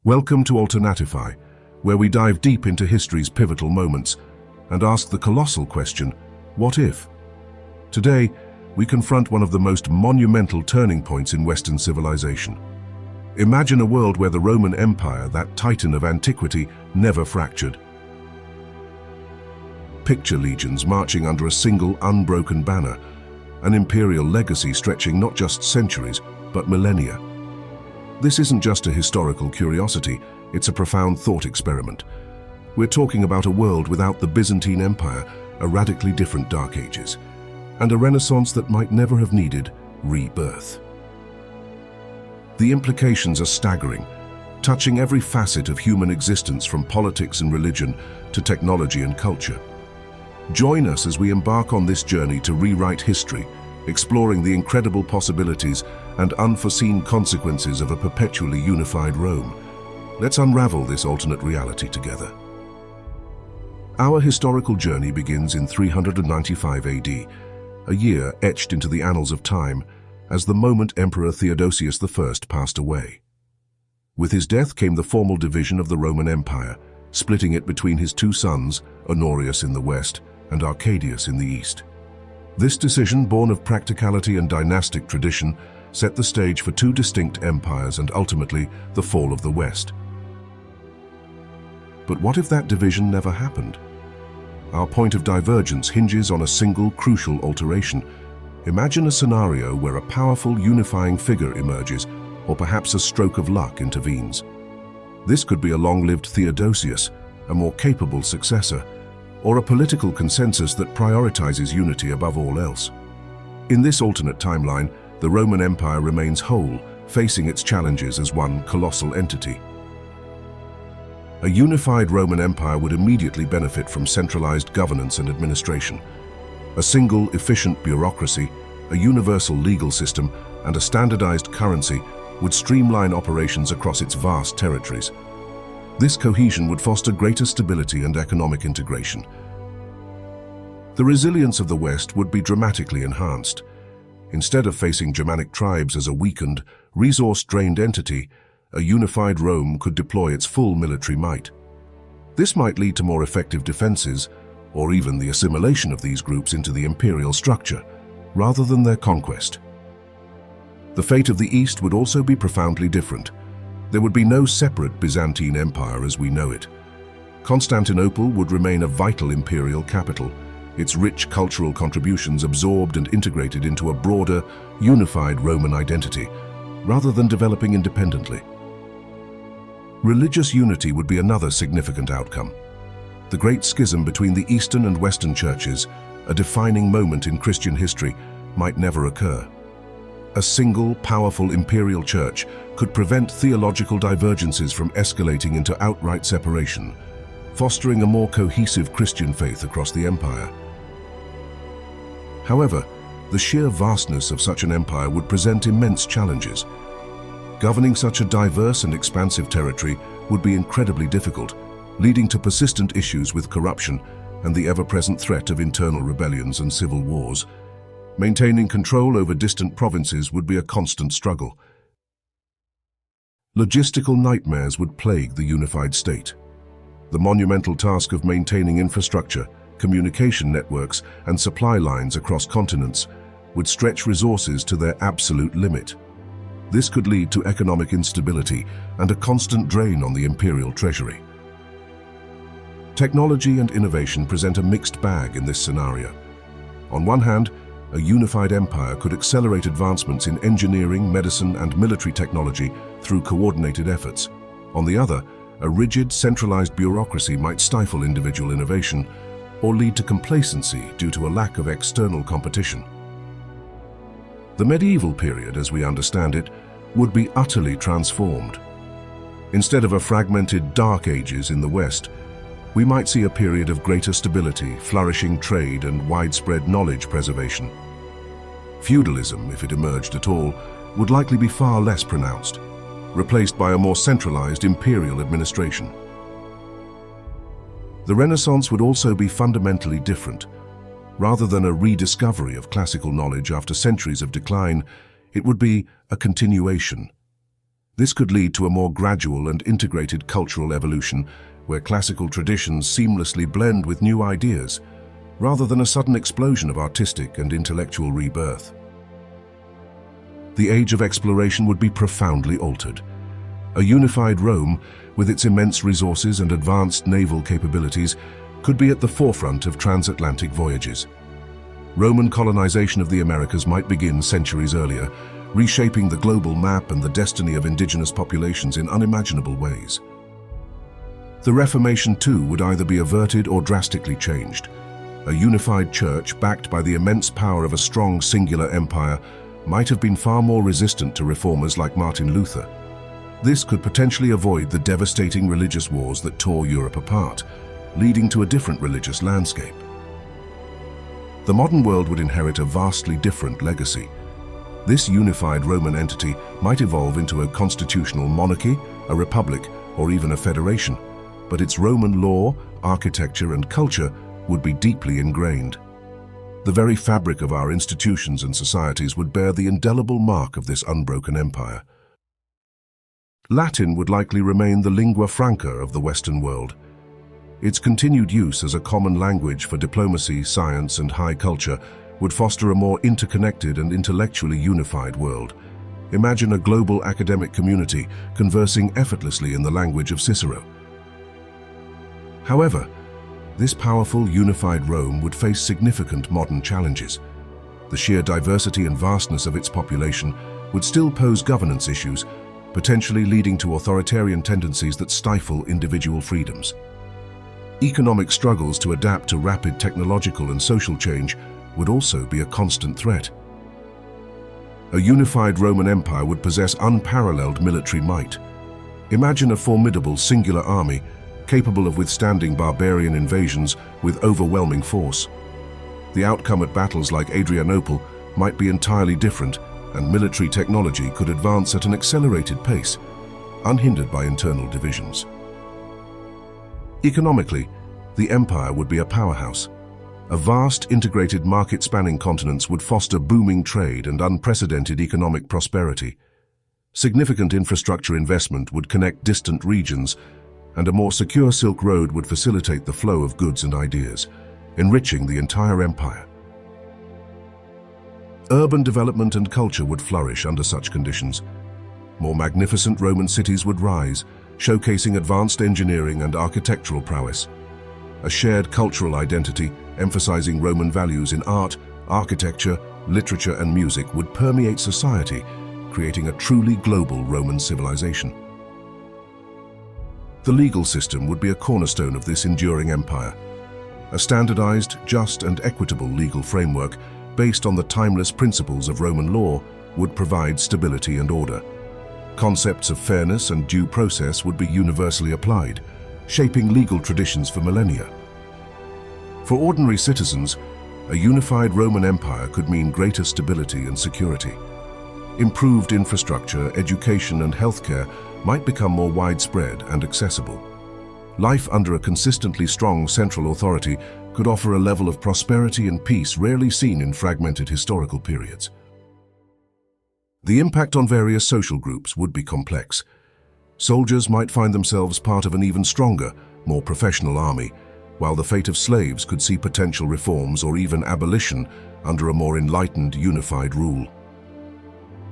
Welcome to Alternatify, where we dive deep into history's pivotal moments and ask the colossal question, what if? Today, we confront one of the most monumental turning points in Western civilization. Imagine a world where the Roman Empire, that titan of antiquity, never fractured. Picture legions marching under a single unbroken banner, an imperial legacy stretching not just centuries, but millennia. This isn't just a historical curiosity, it's a profound thought experiment. We're talking about a world without the Byzantine Empire, a radically different Dark Ages, and a Renaissance that might never have needed rebirth. The implications are staggering, touching every facet of human existence from politics and religion to technology and culture. Join us as we embark on this journey to rewrite history, exploring the incredible possibilities and unforeseen consequences of a perpetually unified Rome. Let's unravel this alternate reality together. Our historical journey begins in 395 AD, a year etched into the annals of time as the moment Emperor Theodosius I passed away. With his death came the formal division of the Roman Empire, splitting it between his two sons, Honorius in the west and Arcadius in the east. This decision, born of practicality and dynastic tradition, set the stage for two distinct empires and ultimately the fall of the West. But what if that division never happened? Our point of divergence hinges on a single crucial alteration. Imagine a scenario where a powerful unifying figure emerges, or perhaps a stroke of luck intervenes. This could be a long-lived Theodosius, a more capable successor, or a political consensus that prioritizes unity above all else. In this alternate timeline, the Roman Empire remains whole, facing its challenges as one colossal entity. A unified Roman Empire would immediately benefit from centralized governance and administration. A single, efficient bureaucracy, a universal legal system, and a standardized currency would streamline operations across its vast territories. This cohesion would foster greater stability and economic integration. The resilience of the West would be dramatically enhanced. Instead of facing Germanic tribes as a weakened, resource-drained entity, a unified Rome could deploy its full military might. This might lead to more effective defenses, or even the assimilation of these groups into the imperial structure, rather than their conquest. The fate of the East would also be profoundly different. There would be no separate Byzantine Empire as we know it. Constantinople would remain a vital imperial capital, its rich cultural contributions absorbed and integrated into a broader, unified Roman identity, rather than developing independently. Religious unity would be another significant outcome. The Great Schism between the Eastern and Western churches, a defining moment in Christian history, might never occur. A single, powerful imperial church could prevent theological divergences from escalating into outright separation, fostering a more cohesive Christian faith across the empire. However, the sheer vastness of such an empire would present immense challenges. Governing such a diverse and expansive territory would be incredibly difficult, leading to persistent issues with corruption and the ever-present threat of internal rebellions and civil wars. Maintaining control over distant provinces would be a constant struggle. Logistical nightmares would plague the unified state. The monumental task of maintaining infrastructure, communication networks, and supply lines across continents would stretch resources to their absolute limit. This could lead to economic instability and a constant drain on the imperial treasury. Technology and innovation present a mixed bag in this scenario. On one hand, a unified empire could accelerate advancements in engineering, medicine, and military technology through coordinated efforts. On the other, a rigid, centralized bureaucracy might stifle individual innovation or lead to complacency due to a lack of external competition. The medieval period, as we understand it, would be utterly transformed. Instead of a fragmented Dark Ages in the West, we might see a period of greater stability, flourishing trade, and widespread knowledge preservation. Feudalism, if it emerged at all, would likely be far less pronounced, replaced by a more centralized imperial administration. The Renaissance would also be fundamentally different. Rather than a rediscovery of classical knowledge after centuries of decline, it would be a continuation. This could lead to a more gradual and integrated cultural evolution, where classical traditions seamlessly blend with new ideas, rather than a sudden explosion of artistic and intellectual rebirth. The age of exploration would be profoundly altered. A unified Rome, with its immense resources and advanced naval capabilities, could be at the forefront of transatlantic voyages. Roman colonization of the Americas might begin centuries earlier, reshaping the global map and the destiny of indigenous populations in unimaginable ways. The Reformation, too, would either be averted or drastically changed. A unified church, backed by the immense power of a strong singular empire, might have been far more resistant to reformers like Martin Luther. This could potentially avoid the devastating religious wars that tore Europe apart, leading to a different religious landscape. The modern world would inherit a vastly different legacy. This unified Roman entity might evolve into a constitutional monarchy, a republic, or even a federation, but its Roman law, architecture, and culture would be deeply ingrained. The very fabric of our institutions and societies would bear the indelible mark of this unbroken empire. Latin would likely remain the lingua franca of the Western world. Its continued use as a common language for diplomacy, science, and high culture would foster a more interconnected and intellectually unified world. Imagine a global academic community conversing effortlessly in the language of Cicero. However, this powerful, unified Rome would face significant modern challenges. The sheer diversity and vastness of its population would still pose governance issues, potentially leading to authoritarian tendencies that stifle individual freedoms. Economic struggles to adapt to rapid technological and social change would also be a constant threat. A unified Roman Empire would possess unparalleled military might. Imagine a formidable singular army capable of withstanding barbarian invasions with overwhelming force. The outcome at battles like Adrianople might be entirely different, and military technology could advance at an accelerated pace, unhindered by internal divisions. Economically, the empire would be a powerhouse. A vast, integrated market spanning continents would foster booming trade and unprecedented economic prosperity. Significant infrastructure investment would connect distant regions, and a more secure Silk Road would facilitate the flow of goods and ideas, enriching the entire empire. Urban development and culture would flourish under such conditions. More magnificent Roman cities would rise, showcasing advanced engineering and architectural prowess. A shared cultural identity, emphasizing Roman values in art, architecture, literature, and music, would permeate society, creating a truly global Roman civilization. The legal system would be a cornerstone of this enduring empire. A standardized, just, and equitable legal framework based on the timeless principles of Roman law would provide stability and order. Concepts of fairness and due process would be universally applied, shaping legal traditions for millennia. For ordinary citizens, a unified Roman Empire could mean greater stability and security. Improved infrastructure, education, and healthcare might become more widespread and accessible. Life under a consistently strong central authority could offer a level of prosperity and peace rarely seen in fragmented historical periods. The impact on various social groups would be complex. Soldiers might find themselves part of an even stronger, more professional army, while the fate of slaves could see potential reforms or even abolition under a more enlightened, unified rule.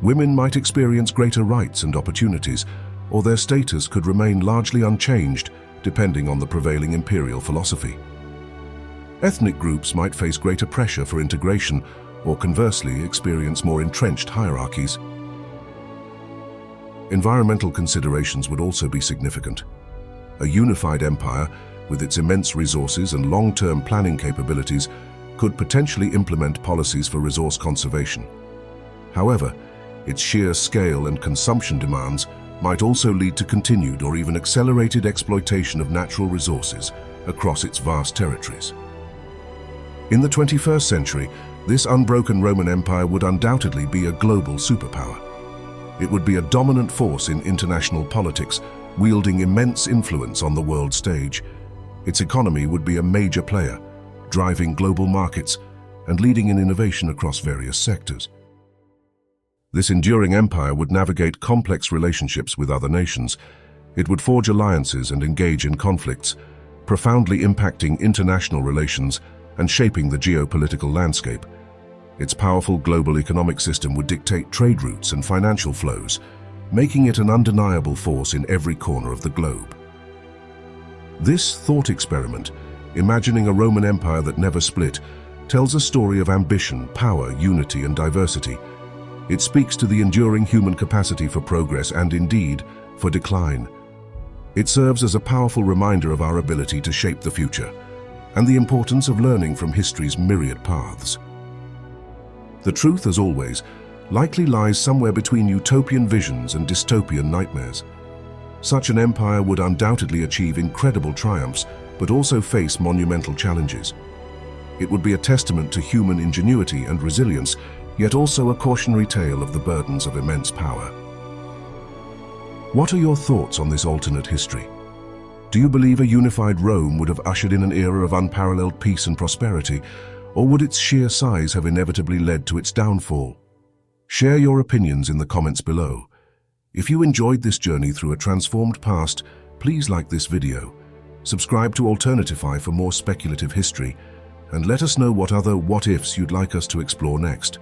Women might experience greater rights and opportunities, or their status could remain largely unchanged, depending on the prevailing imperial philosophy. Ethnic groups might face greater pressure for integration, or conversely experience more entrenched hierarchies. Environmental considerations would also be significant. A unified empire, with its immense resources and long-term planning capabilities, could potentially implement policies for resource conservation. However, its sheer scale and consumption demands might also lead to continued or even accelerated exploitation of natural resources across its vast territories. In the 21st century, this unbroken Roman Empire would undoubtedly be a global superpower. It would be a dominant force in international politics, wielding immense influence on the world stage. Its economy would be a major player, driving global markets and leading in innovation across various sectors. This enduring empire would navigate complex relationships with other nations. It would forge alliances and engage in conflicts, profoundly impacting international relations and shaping the geopolitical landscape. Its powerful global economic system would dictate trade routes and financial flows, making it an undeniable force in every corner of the globe. This thought experiment, imagining a Roman Empire that never split, tells a story of ambition, power, unity, and diversity. It speaks to the enduring human capacity for progress and, indeed, for decline. It serves as a powerful reminder of our ability to shape the future and the importance of learning from history's myriad paths. The truth, as always, likely lies somewhere between utopian visions and dystopian nightmares. Such an empire would undoubtedly achieve incredible triumphs, but also face monumental challenges. It would be a testament to human ingenuity and resilience, yet also a cautionary tale of the burdens of immense power. What are your thoughts on this alternate history? Do you believe a unified Rome would have ushered in an era of unparalleled peace and prosperity, or would its sheer size have inevitably led to its downfall? Share your opinions in the comments below. If you enjoyed this journey through a transformed past, please like this video, subscribe to Alternatify for more speculative history, and let us know what other what-ifs you'd like us to explore next.